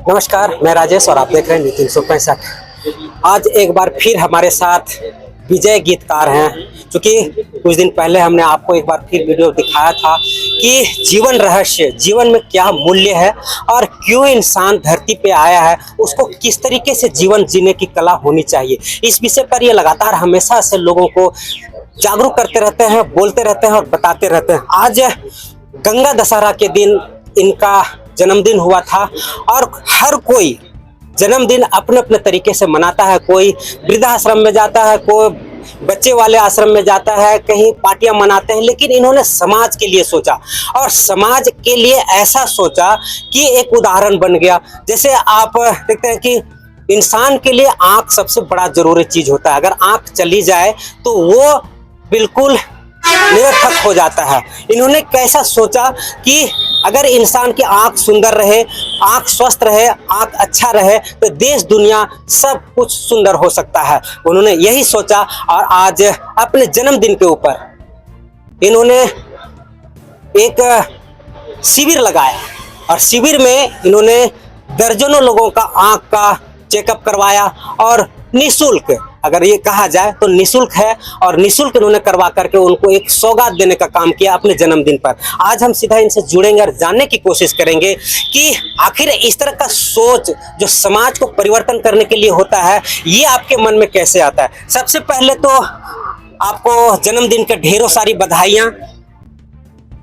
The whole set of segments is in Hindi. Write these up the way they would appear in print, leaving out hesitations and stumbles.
नमस्कार, मैं राजेश और आप देख रहे हैं न्यूज़ 365। आज एक बार फिर हमारे साथ विजय गीतकार हैं। क्योंकि कुछ दिन पहले हमने आपको एक बार फिर वीडियो दिखाया था कि जीवन रहस्य, जीवन में क्या मूल्य है और क्यों इंसान धरती पे आया है, उसको किस तरीके से जीवन जीने की कला होनी चाहिए। इस विषय पर ये लगातार हमेशा से लोगों को जागरूक करते रहते हैं, बोलते रहते हैं और बताते रहते हैं। आज गंगा दशहरा के दिन इनका जन्मदिन हुआ था और हर कोई जन्मदिन अपने अपने तरीके से मनाता है। कोई वृद्धाश्रम में जाता है, कोई बच्चे वाले आश्रम में जाता है, कहीं पार्टियां मनाते हैं। लेकिन इन्होंने समाज के लिए सोचा और समाज के लिए ऐसा सोचा कि एक उदाहरण बन गया। जैसे आप देखते हैं कि इंसान के लिए आँख सबसे बड़ा जरूरी चीज होता है। अगर आँख चली जाए तो वो बिल्कुल निरर्थक हो जाता है। इन्होंने कैसा सोचा कि अगर इंसान की आंख सुंदर रहे, आंख स्वस्थ रहे, आंख अच्छा रहे तो देश दुनिया सब कुछ सुंदर हो सकता है। उन्होंने यही सोचा और आज अपने जन्मदिन के ऊपर इन्होंने एक शिविर लगाया और शिविर में इन्होंने दर्जनों लोगों का आंख का चेकअप करवाया और निःशुल्क, अगर ये कहा जाए तो निःशुल्क है, और निःशुल्क इन्होंने करवा करके उनको एक सौगात देने का काम किया अपने जन्मदिन पर। आज हम सीधा इनसे जुड़ेंगे और जानने की कोशिश करेंगे कि आखिर इस तरह का सोच जो समाज को परिवर्तन करने के लिए होता है, ये आपके मन में कैसे आता है। सबसे पहले तो आपको जन्मदिन के ढेरों सारी बधाइयाँ।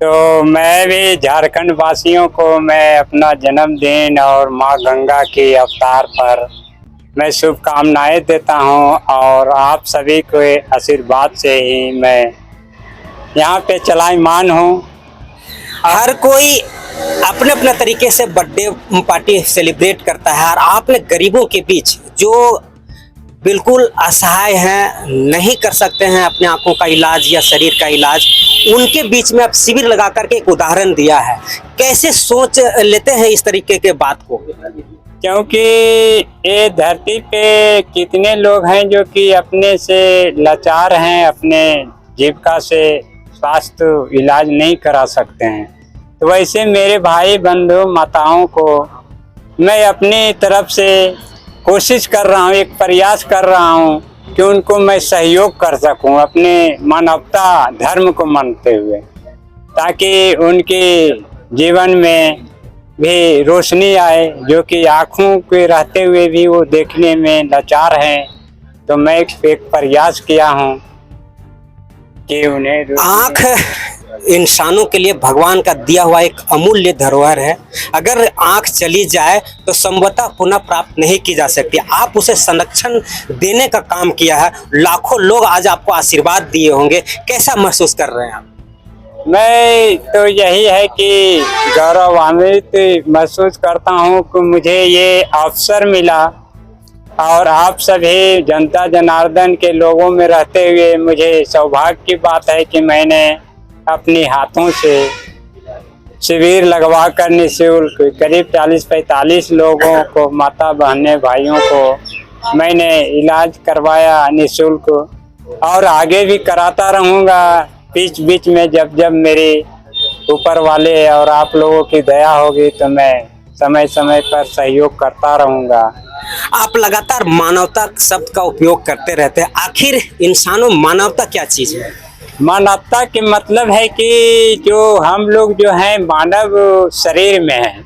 तो मैं भी झारखंड वासियों को मैं अपना जन्मदिन और माँ गंगा के अवतार पर मैं शुभकामनाएं देता हूं और आप सभी के आशीर्वाद से ही मैं यहाँ पे चलायमान हूँ। हर कोई अपने अपने तरीके से बर्थडे पार्टी सेलिब्रेट करता है और आपने गरीबों के बीच जो बिल्कुल असहाय हैं, नहीं कर सकते हैं अपने आंखों का इलाज या शरीर का इलाज, उनके बीच में आप शिविर लगा करके एक उदाहरण दिया है। कैसे सोच लेते हैं इस तरीके के बात को? क्योंकि ये धरती पे कितने लोग हैं जो कि अपने से लाचार हैं, अपने जीविका से स्वास्थ्य इलाज नहीं करा सकते हैं। तो वैसे मेरे भाई बंधु माताओं को मैं अपनी तरफ से कोशिश कर रहा हूँ, एक प्रयास कर रहा हूँ कि उनको मैं सहयोग कर सकूँ अपने मानवता धर्म को मानते हुए, ताकि उनके जीवन में भी रोशनी आए, जो कि आँखों के रहते हुए भी वो देखने में लाचार हैं। तो मैं एक प्रयास किया हूँ कि उन्हें आँख इंसानों के लिए भगवान का दिया हुआ एक अमूल्य धरोहर है। अगर आँख चली जाए तो संभवतः पुनः प्राप्त नहीं की जा सकती। आप उसे संरक्षण देने का काम किया है। लाखों लोग आज आपको आशीर्वाद दिए होंगे, कैसा महसूस कर रहे हैं आप? मैं तो यही है कि गौरवान्वित महसूस करता हूँ कि मुझे ये अवसर मिला और आप सभी जनता जनार्दन के लोगों में रहते हुए मुझे सौभाग्य की बात है कि मैंने अपने हाथों से शिविर लगवा कर निःशुल्क करीब 40-45 लोगों को, माता बहने भाइयों को मैंने इलाज करवाया निःशुल्क, और आगे भी कराता रहूँगा। बीच बीच में जब जब मेरे ऊपर वाले और आप लोगों की दया होगी तो मैं समय समय पर सहयोग करता रहूँगा। आप लगातार मानवता शब्द का उपयोग करते रहते हैं। आखिर इंसानों मानवता क्या चीज़ है? मानवता के मतलब है कि जो हम लोग जो हैं मानव शरीर में हैं,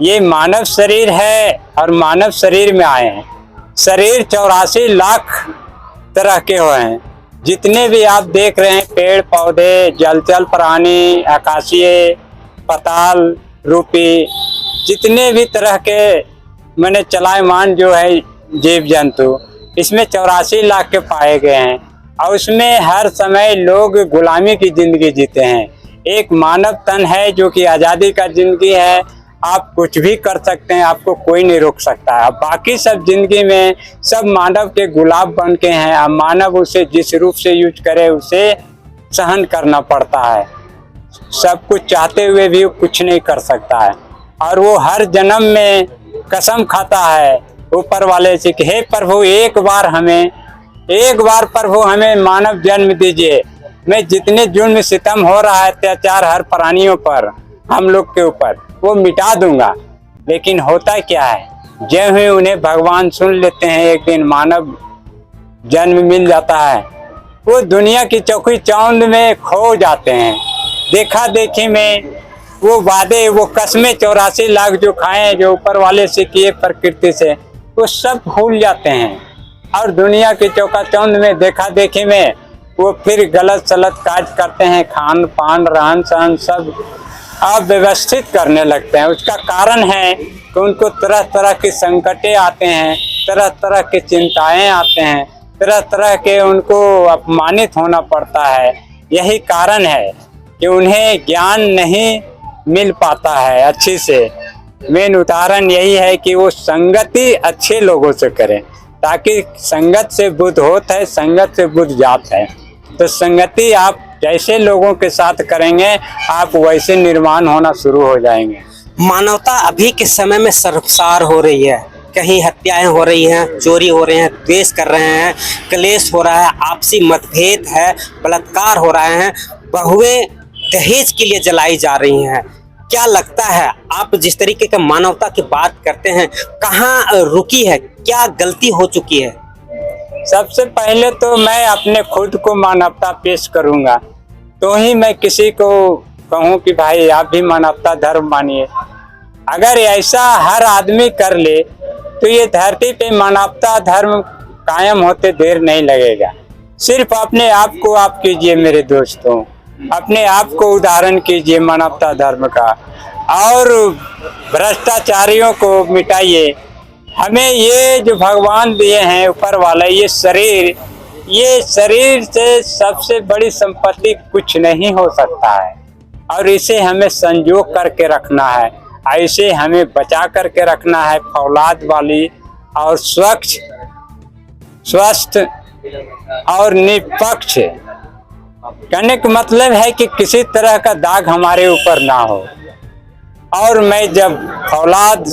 ये मानव शरीर है और मानव शरीर में आए हैं। शरीर 84 लाख तरह के हुए हैं। जितने भी आप देख रहे हैं पेड़ पौधे, जलचर प्राणी, आकाशीय, पाताल रूपी, जितने भी तरह के मैंने चलायमान जो है जीव जंतु, इसमें 84 लाख के पाए गए हैं। और उसमें हर समय लोग गुलामी की जिंदगी जीते हैं। एक मानव तन है जो कि आज़ादी का जिंदगी है। आप कुछ भी कर सकते हैं, आपको कोई नहीं रोक सकता है। बाकी सब जिंदगी में सब मानव के गुलाम बन के हैं। अब मानव उसे जिस रूप से यूज करे उसे सहन करना पड़ता है। सब कुछ चाहते हुए भी कुछ नहीं कर सकता है। और वो हर जन्म में कसम खाता है ऊपर वाले से कि हे प्रभु, एक बार प्रभु हमें मानव जन्म दीजिए। मैं जितने जुल्म सितम हो रहा है, अत्याचार हर प्राणियों पर, हम लोग के ऊपर, वो मिटा दूंगा। लेकिन होता क्या है, जब ही उन्हें भगवान सुन लेते हैं, एक दिन मानव जन्म मिल जाता है, वो दुनिया की चौकी चौंध में खो जाते हैं। देखा देखी में वो वादे, वो कस्में 84 लाख जो खाए, जो ऊपर वाले से किए प्रकृति से, वो सब भूल जाते हैं। और दुनिया की चौका चौंध में देखा देखी में वो फिर गलत सलत काज करते हैं, खान पान रहन सहन सब अव्यवस्थित करने लगते हैं। उसका कारण है कि उनको तरह तरह के संकटें आते हैं, तरह तरह की चिंताएं आते हैं, तरह तरह के उनको अपमानित होना पड़ता है। यही कारण है कि उन्हें ज्ञान नहीं मिल पाता है अच्छे से। मेन उदाहरण यही है कि वो संगति अच्छे लोगों से करें, ताकि संगत से बुद्ध होता है, संगत से बुद्ध जात है। तो संगति आप जैसे लोगों के साथ करेंगे, आप वैसे निर्माण होना शुरू हो जाएंगे। मानवता अभी के समय में सर्वसार हो रही है, कहीं हत्याएं हो रही हैं, चोरी हो रहे हैं, द्वेष कर रहे हैं, क्लेश हो रहा है, आपसी मतभेद है, बलात्कार हो रहे हैं, बहुएं दहेज के लिए जलाई जा रही हैं। क्या लगता है, आप जिस तरीके का मानवता की बात करते हैं, कहाँ रुकी है, क्या गलती हो चुकी है? सबसे पहले तो मैं अपने खुद को मानवता पेश करूंगा, तो ही मैं किसी को कहूं कि भाई आप भी मानवता धर्म मानिए। अगर ऐसा हर आदमी कर ले तो ये धरती पे मानवता धर्म कायम होते देर नहीं लगेगा। सिर्फ अपने आप को आप कीजिए मेरे दोस्तों, अपने आप को उदाहरण कीजिए मानवता धर्म का, और भ्रष्टाचारियों को मिटाइए। हमें ये जो भगवान दिए हैं ऊपर वाला ये शरीर से सबसे बड़ी संपत्ति कुछ नहीं हो सकता है, और इसे हमें संजोग करके रखना है, ऐसे हमें बचा करके रखना है, फौलाद वाली और स्वच्छ स्वस्थ और निष्पक्ष। कहने का मतलब है कि किसी तरह का दाग हमारे ऊपर ना हो। और मैं जब औलाद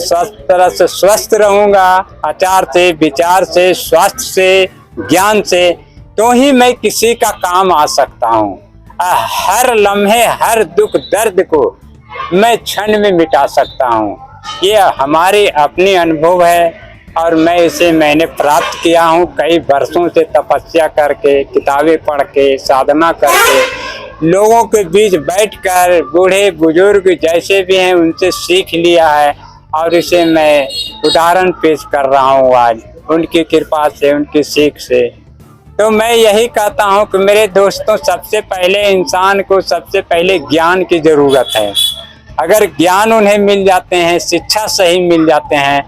तरह से स्वस्थ रहूंगा, आचार से, विचार से, स्वास्थ्य से, ज्ञान से, तो ही मैं किसी का काम आ सकता हूँ। हर लम्हे, हर दुख दर्द को मैं क्षण में मिटा सकता हूँ। ये हमारी अपनी अनुभव है, और मैंने प्राप्त किया हूँ कई वर्षों से, तपस्या करके, किताबें पढ़ के, साधना करके, लोगों के बीच बैठकर, बूढ़े बुजुर्ग जैसे भी हैं उनसे सीख लिया है, और इसे मैं उदाहरण पेश कर रहा हूँ आज उनकी कृपा से, उनकी सीख से। तो मैं यही कहता हूँ कि मेरे दोस्तों, सबसे पहले इंसान को सबसे पहले ज्ञान की ज़रूरत है। अगर ज्ञान उन्हें मिल जाते हैं, शिक्षा सही मिल जाते हैं,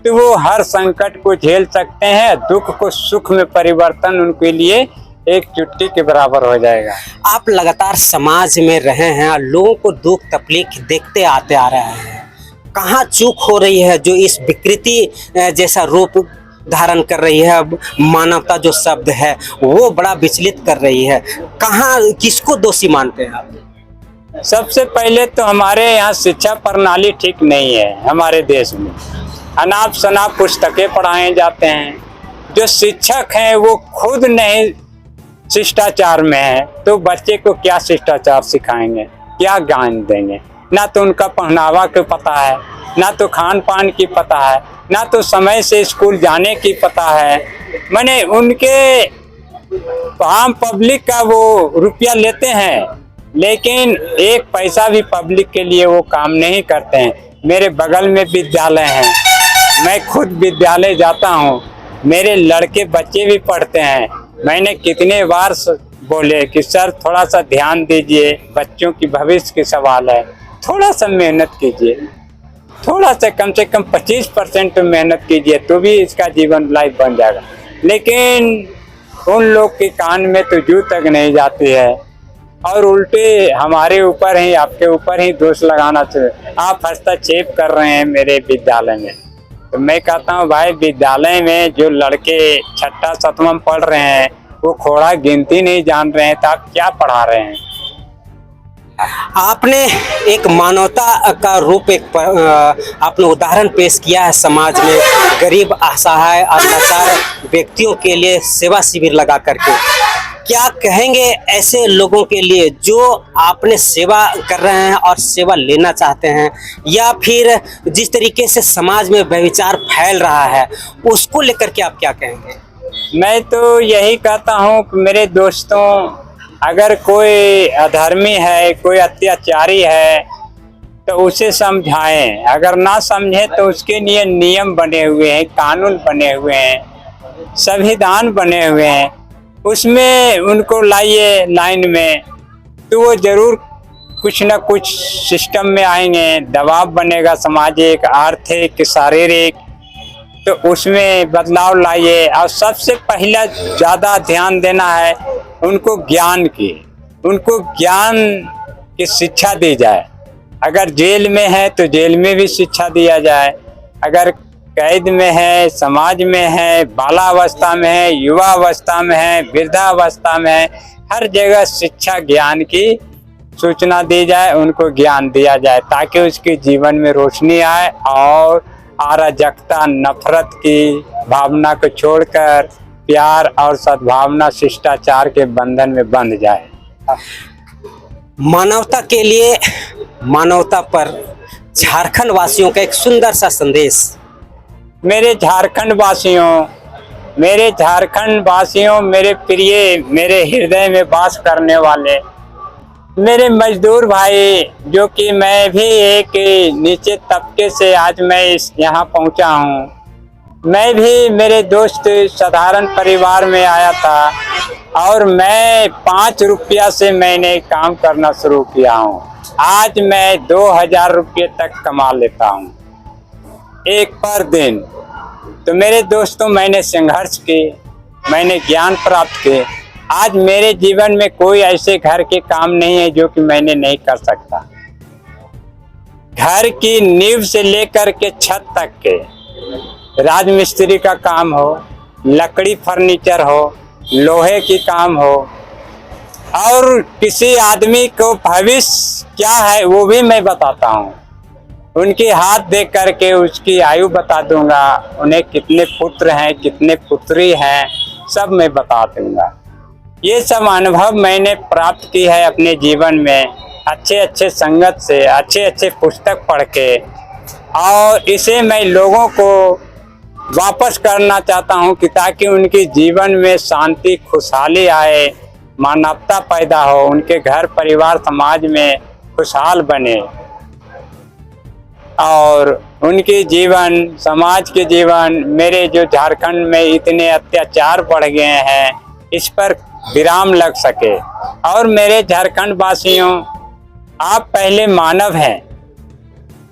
तो वो हर संकट को झेल सकते हैं, दुख को सुख में परिवर्तन उनके लिए एक चुटकी के बराबर हो जाएगा। आप लगातार समाज में रहे हैं और लोगों को दुख तकलीफ देखते आते आ रहे हैं, कहाँ चूक हो रही है जो इस विकृति जैसा रूप धारण कर रही है? मानवता जो शब्द है वो बड़ा विचलित कर रही है, कहाँ किसको दोषी मानते हैं आप? सबसे पहले तो हमारे यहाँ शिक्षा प्रणाली ठीक नहीं है। हमारे देश में अनाप शनाप पुस्तकें पढ़ाए जाते हैं, जो शिक्षक हैं वो खुद नहीं शिष्टाचार में है, तो बच्चे को क्या शिष्टाचार सिखाएंगे, क्या ज्ञान देंगे? ना तो उनका पहनावा को पता है, ना तो खान पान की पता है, ना तो समय से स्कूल जाने की पता है। मैंने उनके आम पब्लिक का वो रुपया लेते हैं, लेकिन एक पैसा भी पब्लिक के लिए वो काम नहीं करते हैं। मेरे बगल में विद्यालय है, मैं खुद विद्यालय जाता हूँ, मेरे लड़के बच्चे भी पढ़ते हैं। मैंने कितने बार बोले कि सर थोड़ा सा ध्यान दीजिए, बच्चों की भविष्य की सवाल है, थोड़ा सा मेहनत कीजिए, थोड़ा सा कम से कम 25% मेहनत कीजिए, तो भी इसका जीवन लाइफ बन जाएगा। लेकिन उन लोग के कान में तो जू तक नहीं जाती है, और उल्टे हमारे ऊपर ही, आपके ऊपर ही दोष लगाना चाहिए। आप हस्तक्षेप कर रहे हैं मेरे विद्यालय में। तो मैं कहता हूँ भाई, विद्यालय में जो लड़के 6ठा 7वां पढ़ रहे हैं वो खोड़ा गिनती नहीं जान रहे हैं, तो आप क्या पढ़ा रहे हैं? आपने एक मानवता का रूप, एक आपने उदाहरण पेश किया है समाज में, गरीब असहाय और लाचार व्यक्तियों के लिए सेवा शिविर लगा करके। क्या कहेंगे ऐसे लोगों के लिए जो आपने सेवा कर रहे हैं और सेवा लेना चाहते हैं, या फिर जिस तरीके से समाज में व्यभिचार फैल रहा है उसको लेकर के आप क्या कहेंगे? मैं तो यही कहता हूँ कि मेरे दोस्तों, अगर कोई अधर्मी है, कोई अत्याचारी है, तो उसे समझाएं। अगर ना समझे तो उसके लिए नियम बने हुए हैं, कानून बने हुए हैं, संविधान बने हुए हैं, उसमें उनको लाइए लाइन में, तो वो जरूर कुछ ना कुछ सिस्टम में आएंगे। दबाव बनेगा सामाजिक, आर्थिक, शारीरिक, तो उसमें बदलाव लाइए। और सबसे पहला ज़्यादा ध्यान देना है उनको ज्ञान की, उनको ज्ञान की शिक्षा दी जाए। अगर जेल में है तो जेल में भी शिक्षा दिया जाए, अगर कैद में है, समाज में है, बालावस्था में है, युवावस्था में है, वृद्धावस्था में है, हर जगह शिक्षा ज्ञान की सूचना दी जाए, उनको ज्ञान दिया जाए, ताकि उसके जीवन में रोशनी आए और अराजकता, नफरत की भावना को छोड़कर प्यार और सद्भावना, शिष्टाचार के बंधन में बंध जाए। मानवता के लिए, मानवता पर झारखंड वासियों का एक सुंदर सा संदेश। मेरे झारखंड वासियों, मेरे प्रिय, मेरे हृदय में वास करने वाले मेरे मजदूर भाई, जो कि मैं भी एक नीचे तबके से आज मैं यहाँ पहुँचा हूँ। मैं भी, मेरे दोस्त साधारण परिवार में आया था और मैं 5 रुपया से मैंने काम करना शुरू किया हूँ। आज मैं 2000 रुपये तक कमा लेता हूँ एक पर दिन। तो मेरे दोस्तों, मैंने संघर्ष किए, मैंने ज्ञान प्राप्त किए। आज मेरे जीवन में कोई ऐसे घर के काम नहीं है जो कि मैंने नहीं कर सकता। घर की नींव से लेकर के छत तक के, राजमिस्त्री का काम हो, लकड़ी फर्नीचर हो, लोहे की काम हो, और किसी आदमी को भविष्य क्या है वो भी मैं बताता हूँ। उनके हाथ देख करके उसकी आयु बता दूंगा, उन्हें कितने पुत्र हैं, कितने पुत्री हैं, सब मैं बता दूंगा। ये सब अनुभव मैंने प्राप्त की है अपने जीवन में, अच्छे अच्छे संगत से, अच्छे अच्छे पुस्तक पढ़ के, और इसे मैं लोगों को वापस करना चाहता हूँ कि ताकि उनके जीवन में शांति, खुशहाली आए, मानवता पैदा हो, उनके घर परिवार समाज में खुशहाल बने, और उनके जीवन, समाज के जीवन, मेरे जो झारखंड में इतने अत्याचार बढ़ गए हैं, इस पर विराम लग सके। और मेरे झारखंड वासियों, आप पहले मानव हैं।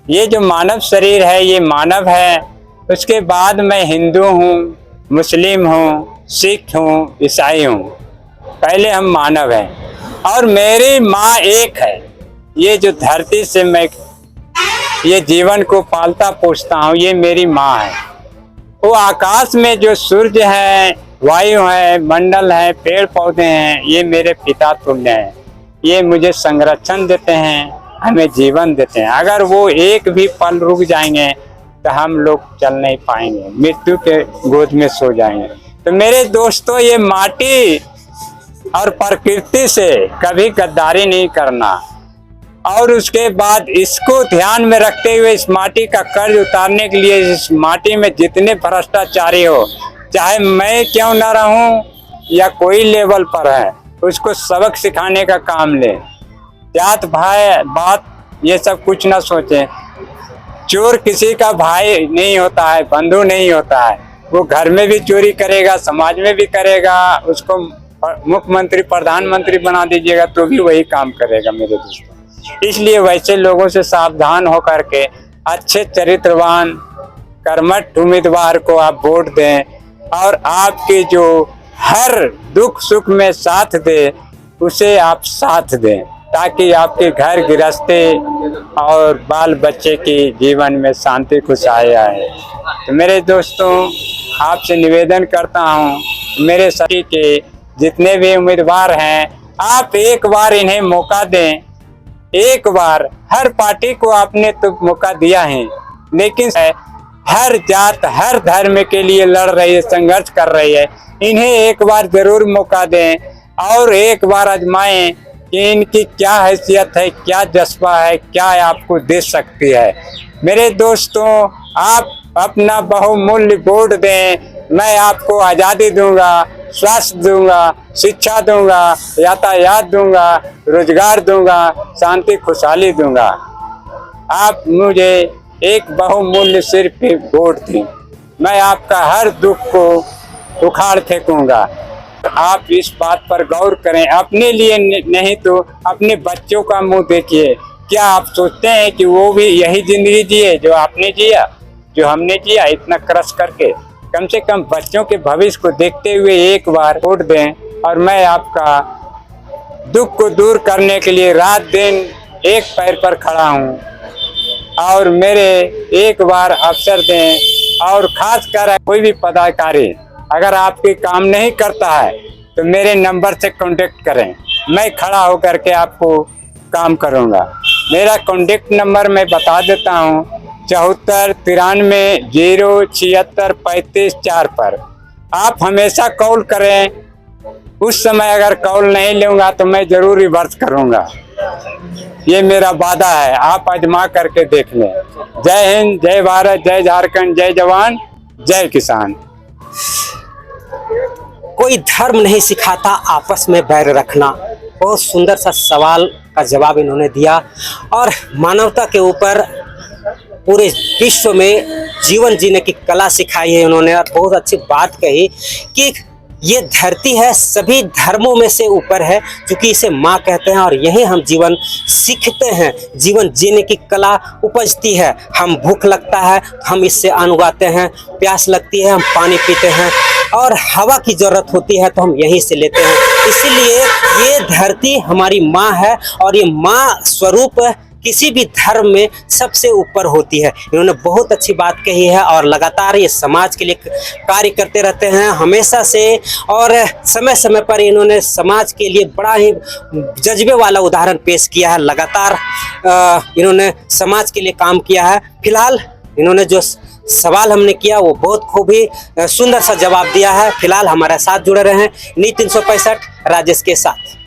ये जो मानव शरीर है ये मानव है, उसके बाद मैं हिंदू हूँ, मुस्लिम हूँ, सिख हूँ, ईसाई हूँ। पहले हम मानव हैं और मेरी माँ एक है। ये जो धरती से मैं ये जीवन को पालता पोषता हूँ, ये मेरी माँ है। वो आकाश में जो सूर्य है, वायु है, मंडल है, पेड़ पौधे हैं, ये मेरे पिता तुल्य हैं। ये मुझे संरक्षण देते हैं, हमें जीवन देते हैं। अगर वो एक भी पल रुक जाएंगे तो हम लोग चल नहीं पाएंगे, मृत्यु के गोद में सो जाएंगे। तो मेरे दोस्तों, ये माटी और प्रकृति से कभी गद्दारी नहीं करना, और उसके बाद इसको ध्यान में रखते हुए इस माटी का कर्ज उतारने के लिए, इस माटी में जितने भ्रष्टाचारी हो, चाहे मैं क्यों ना रहूं या कोई लेवल पर है, उसको सबक सिखाने का काम ले। जात भाई बात ये सब कुछ ना सोचें। चोर किसी का भाई नहीं होता है, बंधु नहीं होता है। वो घर में भी चोरी करेगा, समाज में भी करेगा, उसको मुख्यमंत्री प्रधानमंत्री बना दीजिएगा तो भी वही काम करेगा मेरे दोस्तों। इसलिए वैसे लोगों से सावधान होकर के अच्छे चरित्रवान कर्मठ उम्मीदवार को आप वोट दें, और आपके जो हर दुख सुख में साथ दे, उसे आप साथ दें, ताकि आपके घर गृहस्थी और बाल बच्चे के जीवन में शांति खुशहाली आए। तो मेरे दोस्तों, आपसे निवेदन करता हूँ, मेरे सभी के जितने भी उम्मीदवार हैं, आप एक बार इन्हें मौका दें। एक बार, हर पार्टी को आपने तो मौका दिया है, लेकिन हर जात, हर धर्म के लिए लड़ रही है, संघर्ष कर रही है। इन्हें एक बार जरूर मौका दें और एक बार आजमाएं कि इनकी क्या हैसियत है, क्या जज्बा है, क्या आपको दे सकती है। मेरे दोस्तों, आप अपना बहुमूल्य वोट दें। मैं आपको आज़ादी दूंगा, स्वास्थ्य दूंगा, शिक्षा दूंगा, यातायात दूंगा, रोजगार दूंगा, शांति खुशहाली दूंगा। आप मुझे एक बहुमूल्य सिर्फ वोट दें। मैं आपका हर दुख को उखाड़ फेंकूंगा। आप इस बात पर गौर करें, अपने लिए नहीं तो अपने बच्चों का मुंह देखिए। क्या आप सोचते हैं कि वो भी यही जिंदगी जिए जो आपने जिया, जो हमने जिया, इतना क्रश करके? कम से कम बच्चों के भविष्य को देखते हुए एक बार वोट दें। और मैं आपका दुख को दूर करने के लिए रात दिन एक पैर पर खड़ा हूँ। और मेरे एक बार अवसर दें। और खासकर कोई भी पदाधिकारी अगर आपके काम नहीं करता है तो मेरे नंबर से कांटेक्ट करें। मैं खड़ा होकर के आपको काम करूंगा। मेरा कांटेक्ट नंबर मैं बता देता हूँ, 74 93 076 35 4 पर। आप हमेशा कॉल करें। उस समय अगर कॉल नहीं लूँगा तो मैं ज़रूर रिवर्स करूँगा। ये मेरा वादा है, आप आजमा करके देख लें। जय हिंद, जय भारत, जय झारखंड, जय जवान, जय किसान। कोई धर्म नहीं सिखाता आपस में बैर रखना। बहुत सुंदर सा सवाल का जवाब इन्होंने दिया और मानवता के ऊपर पूरे विश्व में जीवन जीने की कला सिखाई है इन्होंने। और बहुत अच्छी बात कही कि ये धरती है सभी धर्मों में से ऊपर है, क्योंकि इसे माँ कहते हैं और यही हम जीवन सीखते हैं। जीवन जीने की कला उपजती है। हम भूख लगता है हम इससे अन्न उगाते हैं, प्यास लगती है हम पानी पीते हैं, और हवा की ज़रूरत होती है तो हम यहीं से लेते हैं। इसीलिए ये धरती हमारी माँ है और ये माँ स्वरूप किसी भी धर्म में सबसे ऊपर होती है। इन्होंने बहुत अच्छी बात कही है और लगातार ये समाज के लिए कार्य करते रहते हैं हमेशा से। और समय समय पर इन्होंने समाज के लिए बड़ा ही जज्बे वाला उदाहरण पेश किया है। लगातार इन्होंने समाज के लिए काम किया है। फिलहाल इन्होंने जो सवाल हमने किया वो बहुत खूब ही सुंदर सा जवाब दिया है। फिलहाल हमारे साथ जुड़े रहे हैं नी 365 राजेश के साथ।